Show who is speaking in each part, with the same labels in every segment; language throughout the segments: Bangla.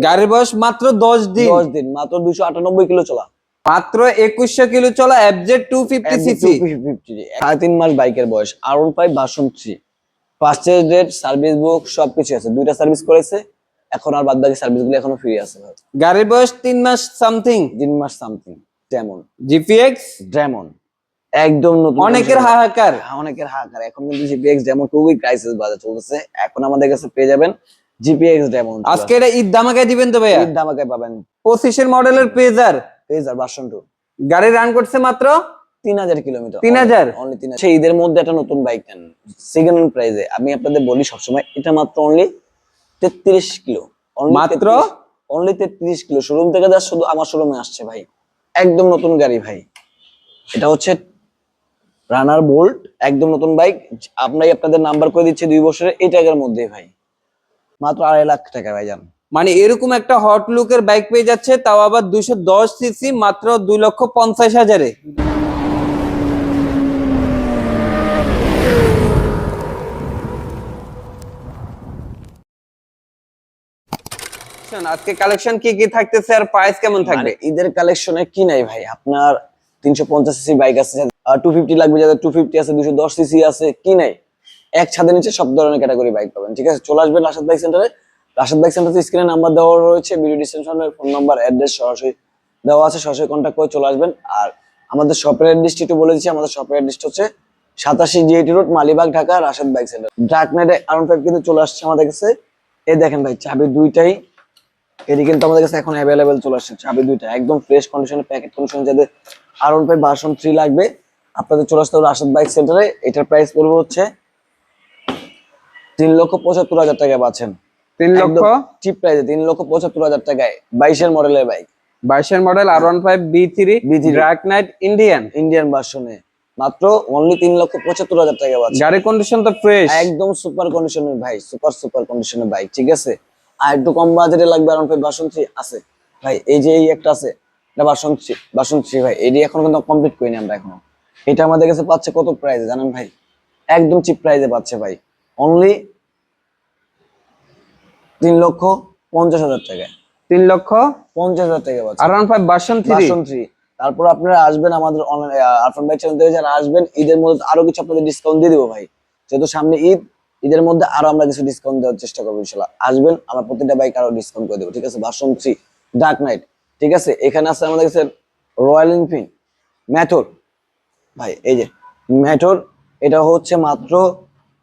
Speaker 1: গাড়ির বয়স মাত্র 10 দিন।
Speaker 2: 10 দিন, মাত্র 298 কিলো চলা,
Speaker 1: মাত্র 2100 কিলো চলা এফজেড 250 সিসি।
Speaker 2: 3.5 মাস বাইকের বয়স, R15 version 3, first rate, service book সবকিছু আছে, 2টা সার্ভিস করেছে, এখন আর বাদ বাকি সার্ভিসগুলো এখনো ফ্রি আছে।
Speaker 1: গাড়ির বয়স 3 মাস সামথিং।
Speaker 2: 3 মাস সামথিং। ড্রেমন
Speaker 1: জিপিএক্স
Speaker 2: ড্রেমন একদম নতুন,
Speaker 1: অনেকের হাহাকার।
Speaker 2: অনেকের হাহাকার। এখন কিন্তু জিপিএক্স ড্রেমন খুবই ক্রাইসিস বাজার চলতেছে, এখন আমাদের কাছে পেয়ে যাবেন জিপিএক্স ড্রেমন।
Speaker 1: আজকে এটা ঈদ ধামাকায় দিবেন তো ভাইয়া?
Speaker 2: ঈদ ধামাকায় পাবেন।
Speaker 1: 25 এর মডেলের পেজার
Speaker 2: ভার্সন 2,
Speaker 1: গাড়ি রান করছে মাত্র
Speaker 2: 3000 কিলোমিটার।
Speaker 1: 3000
Speaker 2: অনলি 3000। সেই ঈদের মধ্যে একটা নতুন বাইক নেন সেকেন্ড হ্যান্ড প্রাইসে, আমি আপনাদের বলি সবসময়, এটা মাত্র অনলি 33 কিলো,
Speaker 1: মাত্র
Speaker 2: অনলি 33 কিলো। শোরুম থেকে যা শুধু আমার শোরুমে আসছে ভাই, একদম নতুন গাড়ি ভাই। এটা হচ্ছে রানার বোল্ট, একদম নতুন বাইক। আপনাদের নাম্বার করে দিচ্ছে 2 বছরের, এই টাকার মধ্যে ভাই, মাত্র 2.5 লাখ টাকা ভাই জান।
Speaker 1: মানে এরকম একটা হট লুকের বাইক পেয়ে যাচ্ছে, তাও আবার 210 সিসি, মাত্র 2,50,000-এ। আজকে কালেকশন কি কি থাকতেছে আর প্রাইস কেমন থাকবে?
Speaker 2: ঈদের কালেকশনে কি নাই ভাই, আপনার 350 সিসি বাইক আছে, 250 লাগবে যাদের 250 আছে, 210 সিসি আছে, কি নাই, এক ছাদের নিচে সব ধরনের ক্যাটাগরি বাইক পাবেন। ঠিক আছে, চলে আসবেন রাশেদ বাইক সেন্টারে। রাশেদ বাইক সেন্টারে স্ক্রিনে নাম্বার দেওয়া রয়েছে, ভিডিও ডিসক্রিপশনে ফোন নাম্বার, অ্যাড্রেস সরাসরি দেওয়া আছে, সরাসরি কন্ট্যাক্ট করে চলে আসবেন। আর আমাদের শপের অ্যাড্রেসটি একটু বলে দিচ্ছি, আমাদের শপের অ্যাড্রেসটা হচ্ছে 87 GIT road, Malibagh, Dhaka, Rashed bike centre. Dark নাইটে R15 কিন্তু চলে আসছে আমাদের কাছে। এই দেখেন ভাই, চাবি দুইটাই এটি কিন্তু আমাদের কাছে এখন অ্যাভেলেবেল চলে আসছে, চাবি দুইটা একদম ফ্রেশ কন্ডিশনে, প্যাকেট কন্ডিশনে। যাদের R15 ভার্সন 3 লাগবে, আপনাদের চলে আসতে হবে রাশেদ বাইক সেন্টারে। এটার প্রাইস পড়বে হচ্ছে 3,75,000 টাকা পাচ্ছেন।
Speaker 1: 3 লক্ষ
Speaker 2: চিপ প্রাইসে 3,75,000 টাকায় 22 এর মডেলের বাইক,
Speaker 1: 22 এর model R15 B3 dark night Indian
Speaker 2: ভার্সনে মাত্র অনলি 3,75,000 টাকা পাচ্ছেন।
Speaker 1: গাড়ির কন্ডিশন তো ফ্রেশ,
Speaker 2: একদম সুপার কন্ডিশনের ভাই, সুপার কন্ডিশনের বাইক। ঠিক আছে, আর একটু কম বাজেটে লাগবে R15 ভার্সন 3 আছে ভাই, এই যে এই একটা আছে, এটা ভার্সন 3 ভাই, এটি এখন কিন্তু কমপ্লিট করিনি আমরা এখনো। এটা আমাদের কাছে পাচ্ছে কত প্রাইসে জানেন ভাই? একদম চিপ প্রাইসে পাচ্ছে ভাই, অনলি 3,50,000 টাকায়।
Speaker 1: 3,50,000
Speaker 2: টাকা পাচ্ছে
Speaker 1: R15 ভার্সন 3।
Speaker 2: তারপর আপনারা আসবেন আমাদের অনলাইন আরফান ভাই চ্যানেল থেকে যারা আসবেন, ঈদের মধ্যে আরো কিছু আপনাদের ডিসকাউন্ট দিয়ে দেবো ভাই, যেহেতু সামনে ঈদ, ঈদের মধ্যে আরো আমরা কিছু ডিসকাউন্ট দেওয়ার চেষ্টা করবো ইনশাআল্লাহ। আসবেন, আমরা প্রত্যেকটা বাইক আরো ডিসকাউন্ট করে দেবো। ঠিক আছে, ভার্সন 3 ডার্ক নাইট। ঠিক আছে, এখানে আছে আমাদের কাছে রয়্যাল এনফিল্ড ম্যাথর ভাই, এই যে ম্যাথর, এটা হচ্ছে মাত্র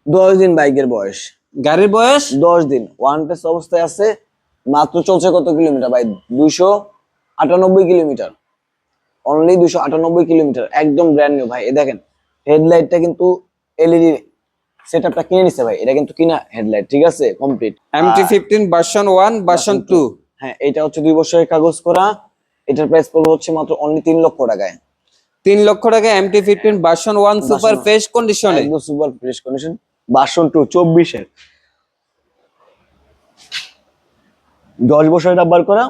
Speaker 2: 10 দিন বাইকের বয়স।
Speaker 1: গাড়ির বয়স
Speaker 2: 10 দিন, ওয়ান টেস্ট অবস্থায় আছে, মাত্র চলছে কত কিলোমিটার ভাই? 298 কিলোমিটার, অনলি 298 কিলোমিটার, একদম ব্র্যান্ড নিউ ভাই। এই দেখেন হেডলাইটটা কিন্তু এলইডি সেটআপটা কিনে নিছে ভাই, এটা কিন্তু কিনা হেডলাইট। ঠিক আছে, কমপ্লিট।
Speaker 1: MT15 version 1 version 2।
Speaker 2: হ্যাঁ, এটা হচ্ছে 2 বছরের কাগজ করা। এটার প্রাইস পড়বে হচ্ছে মাত্র অনলি 3 লক্ষ টাকায়।
Speaker 1: 3 লক্ষ টাকা MT15 ভার্সন 1 সুপার ফ্রেশ কন্ডিশনে,
Speaker 2: একদম সুপার ফ্রেশ কন্ডিশন, ভার্সন 2 24 এর 10 বছরের নাম্বার করা।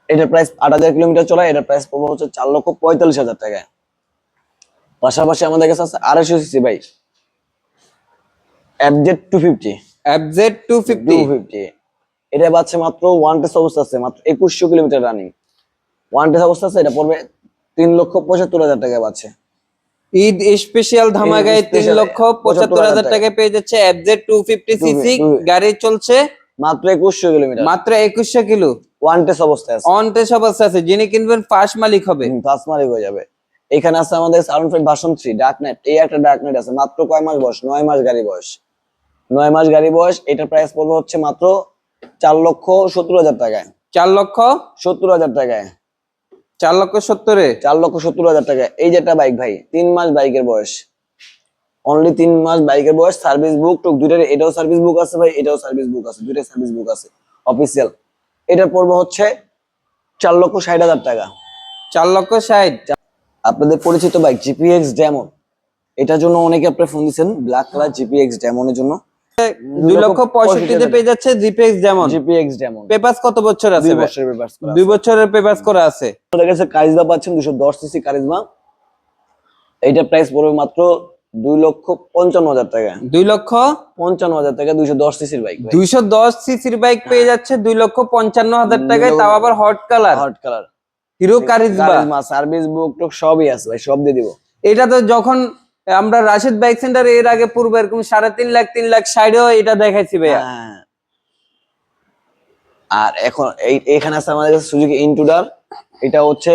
Speaker 2: এটার প্রাইস 8000 কিলোমিটার চলা, এটার প্রাইস পড়বে হচ্ছে 4,45,000 টাকায়। পাশাপাশি আমাদের কাছে আছে 250 সিসি ভাই, FZ 250। এটা পাচ্ছে মাত্র ওয়ান টেস্ট অবস্থা আছে, মাত্র 2100 কিলোমিটার রানিং, ওয়ান টেস্ট অবস্থা আছে। এটা পড়বে 3,75,000 টাকায় পাচ্ছে।
Speaker 1: ঈদ স্পেশাল ধামাকায় 3,75,000 টাকায় পেয়ে যাচ্ছে FZ 250 সিসি। গাড়ি চলছে
Speaker 2: মাত্র 2100 কিলোমিটার,
Speaker 1: মাত্র 2100 কিলো,
Speaker 2: ওয়ান টেস্ট অবস্থায় আছে।
Speaker 1: অন টেস্ট অবস্থা আছে, যিনি কিনবেন ফার্স্ট মালিক হবে।
Speaker 2: ফার্স্ট মালিক হয়ে যাবে। এখানে আছে আমাদের R15 ভার্সন 3 ডার্ক নাইট, এই একটা ডার্ক নাইট আছে, মাত্র কয় মাস বয়স? 9 মাস গাড়ি বয়স, 9 মাস গাড়ি বয়স। এটার প্রাইস পড়বে হচ্ছে মাত্র 4,70,000 টাকায়।
Speaker 1: 4,70,000
Speaker 2: টাকায়,
Speaker 1: 4,70,000-এ
Speaker 2: 4,70,000 টাকায়। এই যে একটা বাইক ভাই, 3 মাস বাইকের বয়স, অনলি 3 মাস বাইকের বয়স, সার্ভিস বুক টুক দুইটার, এটাও সার্ভিস বুক আছে ভাই, এটাও সার্ভিস বুক আছে, দুইটাই সার্ভিস বুক আছে অফিসিয়াল। এটার পড়বে হচ্ছে 4,60,000 টাকা।
Speaker 1: 4,60,000।
Speaker 2: আপনাদের পরিচিত বাইক জিপিএক্স ডেমন, এটার জন্য অনেকে আপনি ফোন দিচ্ছেন, ব্ল্যাক কালার জিপিএক্স ডেমনের জন্য
Speaker 1: 2,65,000-তে পেয়ে যাচ্ছে জিপিএক্স ডেমন। পেপারস কত বছর আছে?
Speaker 2: 2 বছরের পেপারস করা,
Speaker 1: 2 বছরের পেপারস করা আছে।
Speaker 2: আমাদের কাছে কারিজমা পাচ্ছেন 210 সিসি কারিজমা। এইটার প্রাইস পড়বে মাত্র 2,55,000 টাকা,
Speaker 1: 2,55,000
Speaker 2: টাকা 210 সিসির বাইক,
Speaker 1: 210 সিসির বাইক পেয়ে যাচ্ছে 2,55,000 টাকায়, তাও আবার hot colour,
Speaker 2: hot colour,
Speaker 1: Hero Karizma.
Speaker 2: Service book টুক সবই আছে ভাই, সব দিয়ে দিব।
Speaker 1: এটা তো যখন আমরা রাশেদ বাইক সেন্টারে এর আগে পূর্বে এরকম 3.5 লাখ 3 লাখ সাইডেও এটা দেখাইছি ভাইয়া।
Speaker 2: হ্যাঁ। আর এখন এখানে আছে আমাদের কাছে সুজুকি ইন্ট্রুডার, এটা হচ্ছে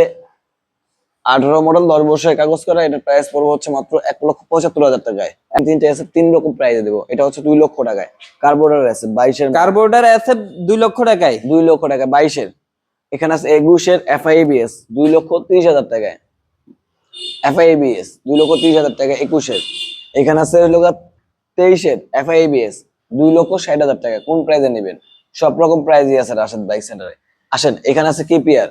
Speaker 2: 18 মডেল, 10 বছরের কাগজ করা। এটা প্রাইস পড়বে হচ্ছে মাত্র 1,75,000 টাকায়। তিনটে আছে, 3 রকম প্রাইসে দেবো। এটা হচ্ছে 2 লক্ষ টাকায়। কার্বোরেটর আছে 22-এর,
Speaker 1: কার্বোরেটর আছে 2 লক্ষ টাকায়,
Speaker 2: 2 লক্ষ টাকা 22-এর। এখানে আছে 21-এর FIABS 2,30,000 টাকায়, FIABS 2,30,000 টাকা 21-এর। এখানে আছে হলো 23-এর FIABS 2,60,000 টাকা। কোন প্রাইসে নেবেন? সব রকম প্রাইসই আছে রাশেদ বাইক সেন্টারে। আসেন, এখানে আছে KPR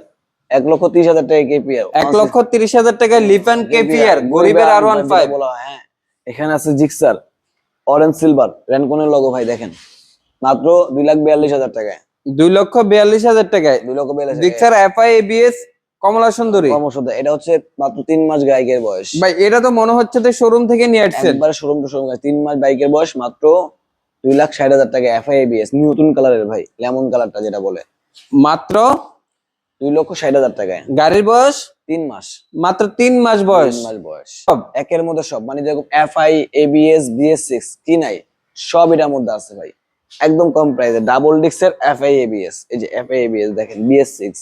Speaker 2: 1,30,000 টাকা, KPR
Speaker 1: 1,30,000 টাকায় লিফান কেপিআর গরিবের R15
Speaker 2: বলা হয়। হ্যাঁ, এখানে আছে জিক্সার অরেঞ্জ সিলভার র্যানকনের লোগো ভাই, দেখেন মাত্র 2,42,000 টাকায়,
Speaker 1: 2,42,000 টাকায়
Speaker 2: 2,42,000
Speaker 1: জিক্সার FIABS কমলা সুন্দরী।
Speaker 2: কর্মসূত্র। এটা হচ্ছে মাত্র 3 মাস বাইকের বয়স
Speaker 1: ভাই এটা তো মনে হচ্ছে যে শোরুম থেকে নিয়ে আসছেন,
Speaker 2: একবারে শোরুম টু শোরুম। 3 মাস বাইকের বয়স, মাত্র 2,60,000 টাকা, FIABS নতুন কালারের ভাই, লেমন কালারটা যেটা বলে,
Speaker 1: মাত্র
Speaker 2: 2,60,000 টাকায়।
Speaker 1: গাড়ির বয়স
Speaker 2: 3 মাস,
Speaker 1: মাত্র 3 মাস বয়স।
Speaker 2: 3 মাস বয়স। একের মধ্যে সব, মানে যেরকম FIABS BS6 কি নাই, সব এটার মধ্যে আছে ভাই, একদম কম প্রাইসে। ডাবল ডিক্সের FIABS, এই যে FIABS দেখেন BS6,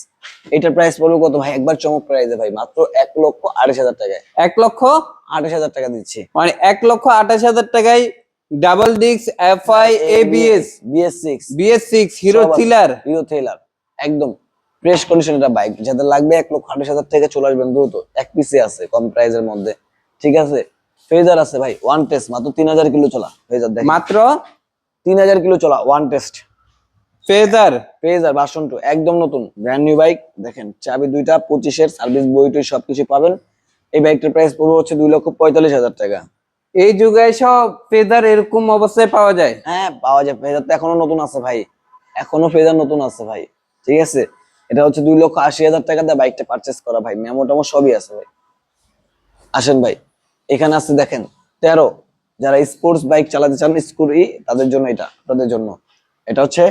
Speaker 2: এটার প্রাইস পড়বে কত ভাই? একবার চমক প্রাইসে ভাই, মাত্র 1,28,000 টাকায়,
Speaker 1: 1,28,000
Speaker 2: টাকা দিচ্ছি।
Speaker 1: মানে 1,28,000 টাকায় double disc FIABS
Speaker 2: BS6
Speaker 1: BS6 hero thriller,
Speaker 2: একদম ফ্রেশ কন্ডিশন। এটা বাইক যাদের লাগবে 1,28,000 টাকা চলে আসবেন দ্রুত, এক পিসে আছে কম প্রাইসের মধ্যে, ঠিক আছে। ফেজার আছে ভাই, ওয়ান টেস্ট, মাত্র 3,000 কিলো চলা ফেজার, দেখেন
Speaker 1: মাত্র
Speaker 2: 3,000 কিলো চলা ওয়ান টেস্ট
Speaker 1: ফেজার
Speaker 2: ভার্সন 2, একদম নতুন ব্র্যান্ড নিউ বাইক। দেখেন চাবি দুইটা, 25-এর সার্ভিস বই টই সবকিছু পাবেন। এই বাইকটার প্রাইস পড়বে হচ্ছে 2,45,000 টাকা।
Speaker 1: এই যুগে সব ফেজার এরকম অবস্থায় পাওয়া যায়?
Speaker 2: হ্যাঁ, পাওয়া যায়। ফেজার তো এখনো নতুন আছে ভাই, এখনো ফেজার নতুন আছে ভাই, ঠিক আছে। এটা হচ্ছে 2,80,000 টাকা দিয়ে বাইকটা পারচেস করা ভাই, মেমো টেমো সবই আছে ভাই। আসেন ভাই, এখানে আছে দেখেন 13, যারা স্পোর্টস বাইক চালাতে চান স্কুটি, তাদের জন্য এটা, আপনাদের জন্য। এটা হচ্ছে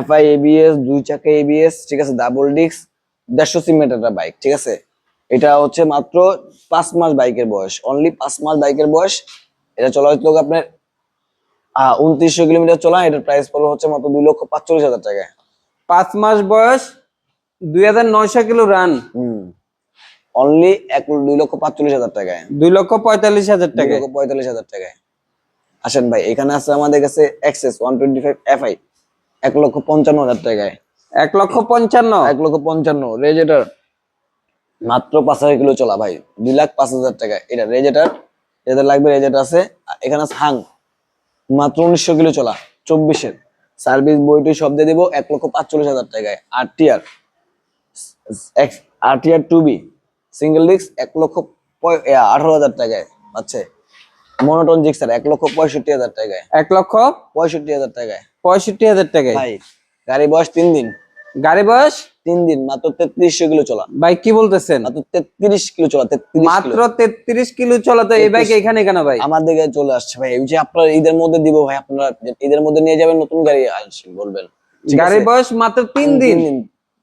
Speaker 2: FIABS 2 চাকা ABS, ঠিক আছে, ডাবল ডিস্ক 150 সিমেন্ট একটা বাইক, ঠিক আছে। এটা হচ্ছে মাত্র 5 মাস বাইকের বয়স, অনলি 5 মাস বাইকের বয়স। এটা চলা হচ্ছে আপনার 2,900 কিলোমিটার চলা। এটার প্রাইস পড়বে হচ্ছে মাত্র 2,45,000 টাকায়।
Speaker 1: 5 মাস বয়স, 2,900 কিলো রান,
Speaker 2: অনলি 2,45,000 টাকায়,
Speaker 1: 2,45,000 টাকায়,
Speaker 2: 2,45,000 টাকায়। আসেন ভাই, এখানে আছে আমাদের কাছে এক্সেস 125 FI 1,55,000 টাকায়,
Speaker 1: 1,55,000
Speaker 2: 1,55,000 রেজেটার, মাত্র 5,000 কিলো চলা ভাই, 2,05,000 টাকায়। এটা রেজেটার, যাদের লাগবে রেজেটার আছে। আর এখানে আছে হাং, মাত্র 1,900 কিলো চলা, 24-এর সার্ভিস বইটি সব দিয়ে দিব 1,45,000 টাকায়। RTR 2B সিঙ্গেল ডিস্ক 1,18,000 টাকায় আছে। মনোটন জিক্সার 1,65,000 টাকায়,
Speaker 1: 1,65,000
Speaker 2: টাকায়,
Speaker 1: 65,000 টাকায়।
Speaker 2: ভাই গাড়ি বয়স 3 দিন,
Speaker 1: গাড়ি বয়স
Speaker 2: 3 দিন, মাত্র 3,300 কিলো চলা,
Speaker 1: ভাই কি বলতেছেন?
Speaker 2: মাত্র 33 কিলো চলা, 33
Speaker 1: মাত্র 33 কিলো চলা, তো এই বাইক এখানে কেন ভাই?
Speaker 2: আমার দিকে চলে আসছে ভাই, এই যে আপনার ঈদের মধ্যে দিব ভাই, আপনারা ঈদের মধ্যে নিয়ে যাবেন, নতুন গাড়ি আসেন বলবেন,
Speaker 1: গাড়ি বয়স মাত্র 3 দিন,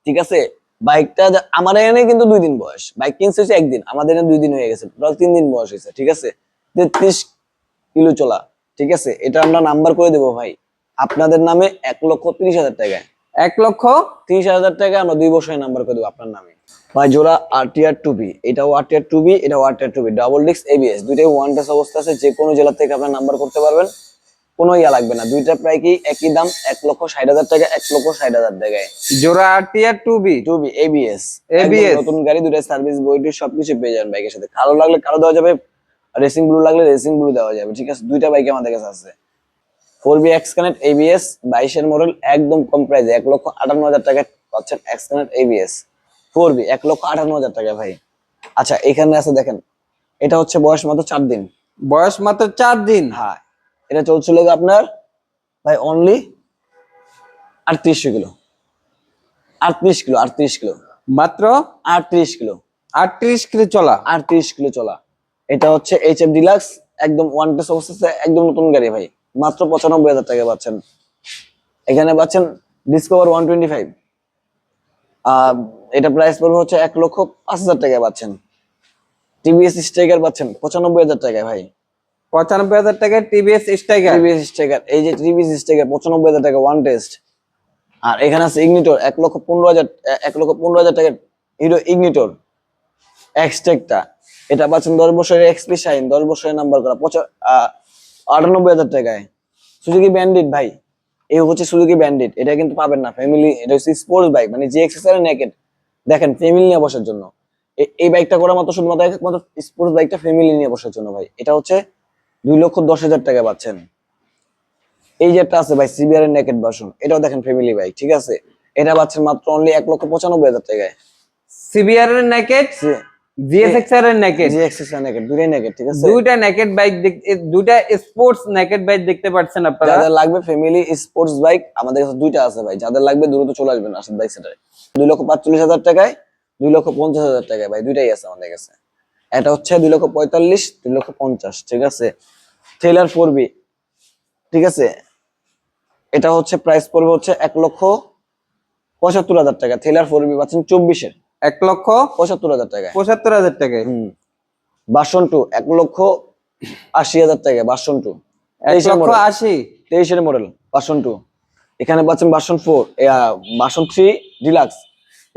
Speaker 2: ঠিক আছে। বাইকটা আমার এখানে কিন্তু 2 দিন বয়স, বাইক কিনছে হচ্ছে 1 দিন, আমাদের এখানে 2 দিন হয়ে গেছে, টোটাল 3 দিন বয়স হয়েছে, ঠিক আছে। 33 কিলো চলা, ঠিক আছে। এটা আমরা নাম্বার করে দেবো ভাই আপনাদের নামে 1,30,000 টাকায়,
Speaker 1: 1,30,000
Speaker 2: টাকা আমরা 2 বছরের নাম্বার করে দেবো আপনার নামে ভাই। জোড়া RTR 2B, এটাও RTR 2B, এটাও RTR 2B, double disc ABS, দুইটাই ওয়ান টেস্ট অবস্থা আছে। যে কোনো জেলা থেকে আপনার নাম্বার করতে পারবেন, কোনো ইয়া লাগবে না। দুইটা প্রায় কি একই দাম, 1,60,000 টাকা, 1,60,000 টাকায়।
Speaker 1: জোড়া RTR 2B
Speaker 2: ABS
Speaker 1: ABS
Speaker 2: নতুন গাড়ি, দুইটা সার্ভিস বইটি সবকিছু পেয়ে যাবেন বাইকের সাথে। কালো লাগলে কালো দেওয়া যাবে, রেসিং ব্লু লাগলে রেসিং ব্লু দেওয়া যাবে, ঠিক আছে। দুইটা বাইক আমাদের কাছে আছে। 4B Xconnect ABS 22-এর মডেল, একদম কম প্রাইসে 1,58,000 টাকায় পাচ্ছেন Xconnect ABS 4B, 1,58,000 টাকা ভাই। আচ্ছা, এখানে আছে দেখেন, এটা হচ্ছে বয়স মাত্র 4 দিন,
Speaker 1: বয়স মাত্র 4 দিন।
Speaker 2: হ্যাঁ, এটা চলছিল আপনার ভাই অনলি 3800 কিলো, 38 কিলো, 38 কিলো,
Speaker 1: মাত্র
Speaker 2: 38 কিলো,
Speaker 1: 38 কিলো চলা,
Speaker 2: 38 কিলো চলা। এটা হচ্ছে HF ডিলাক্স একদম ওয়ান টেস্ট অবস্থা, একদম নতুন গাড়ি ভাই, মাত্র 95,000 টাকা পাচ্ছেন। এখানে পাচ্ছেন ডিসকভার 125, এটা প্রাইস পড়বে হচ্ছে 1,05,000 টাকা পাচ্ছেন। টিভিএস স্ট্রাইকার পাচ্ছেন 95,000 টাকায় ভাই।
Speaker 1: 95,000 টাকায় টিভিএস স্ট্রাইকার।
Speaker 2: টিভিএস স্ট্রাইকার, এই যে টিভিএস স্ট্রাইকার 95,000 টাকা ওয়ান টেস্ট। আর এখানে আছে ইগনিটর 1,15,000 টাকার হিরো ইগনিটর এক্সটেকটা, এটা পাচ্ছেন 10 বছরের এক্সপি শাইন, 10 বছরের নাম্বার করা 98,000 টাকায়। সুজুকি ব্যান্ডিট ভাই, এই হচ্ছে সুজুকি ব্যান্ডিট, এটা কিন্তু পাবেন না ফ্যামিলি, এটা হচ্ছে স্পোর্টস বাইক, মানে যে এক্সেসর নেকেড, দেখেন ফ্যামিলি নিয়ে বসার জন্য। এই বাইকটা করা মাত্র শুধুমাত্র একমাত্র স্পোর্টস বাইকটা ফ্যামিলি নিয়ে বসার জন্য ভাই। এটা হচ্ছে 2,10,000 টাকা পাচ্ছেন। এই যে একটা আছে ভাই সিবিআর এর নেকেড ভার্সন, এটাও দেখেন ফ্যামিলি বাইক, ঠিক আছে, এটা পাচ্ছেন মাত্র অনলি 1,95,000 টাকায়।
Speaker 1: সিবিআর এর নেকেড, জিএসএক্সআর এর নেকেড,
Speaker 2: জিএক্সএক্সআর নেকেড, দুইটাই নেকেড, ঠিক আছে।
Speaker 1: দুইটা নেকেড বাইক, দুইটা স্পোর্টস নেকেড বাইক দেখতে পাচ্ছেন আপনারা।
Speaker 2: যাদের লাগবে ফ্যামিলি স্পোর্টস বাইক, আমাদের কাছে দুইটা আছে ভাই, যাদের লাগবে দ্রুত চলে আসবেন আসাদ বাইক সেন্টারে। 2,45,000 টাকায়, 2,50,000 টাকায় ভাই, দুইটাই আছে আমাদের কাছে। এটা হচ্ছে 2,45,000, 2,50,000, ঠিক আছে। ট্রেলার 4B, ঠিক আছে, এটা হচ্ছে প্রাইস পড়বে হচ্ছে 1,75,000 টাকা। ট্রেলার 4B পাচ্ছেন 24-এর 1,75,000 টাকায়।
Speaker 1: 1,75,000 টাকায়।
Speaker 2: ভার্সন 2 1,80,000 টাকা, ভার্সন 2
Speaker 1: 1,80,000
Speaker 2: 23-এর মডেল ভার্সন 2। এখানে পাচ্ছেন ভার্সন 4, ভার্সন 3 ডিলাক্স,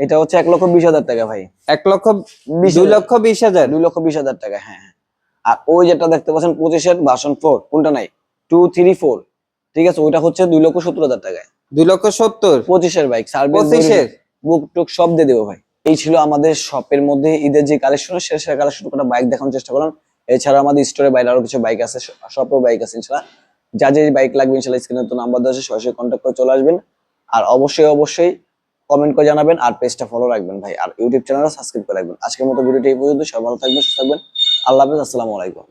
Speaker 2: এটা হচ্ছে 1,20,000 টাকা ভাই।
Speaker 1: 2,20,000
Speaker 2: 2,20,000 টাকা, হ্যাঁ। আর ওই যেটা দেখতে পাচ্ছেন 25-এর ভার্সন 4, কোনটা নাই 2, 3, 4, ঠিক আছে, ওইটা হচ্ছে 2,70,000 টাকায়।
Speaker 1: 2,70,000
Speaker 2: 25-এর বাইক, সার্ভিস
Speaker 1: 25-এর
Speaker 2: বুক টুক সব দিয়ে দেবো ভাই। এই ছিল আমাদের শপের মধ্যে ঈদের যে কালেকশন, সেরা কালেকশন করে বাইক দেখানোর চেষ্টা করলাম। এছাড়া আমাদের স্টোরে বাইরে আরো কিছু বাইক আছে, শপেও বাইক আছে ইনশাআল্লাহ। যা যে বাইক লাগবে ইনশাআল্লাহ স্ক্রিনে তো নাম্বার দেওয়া আছে, সরাসরি কন্ট্যাক্ট করে চলে আসবেন। আর অবশ্যই কমেন্ট করে জানাবেন, আর পেজটা ফলো রাখবেন ভাই, আর ইউটিউব চ্যানেলটা সাবস্ক্রাইব করে রাখবেন। আজকের মতো ভিডিওটি এই পর্যন্ত, সবাই ভালো থাকবেন, সুস্থ থাকবেন, আল্লাহ হাফেজ, আসসালামু আলাইকুম।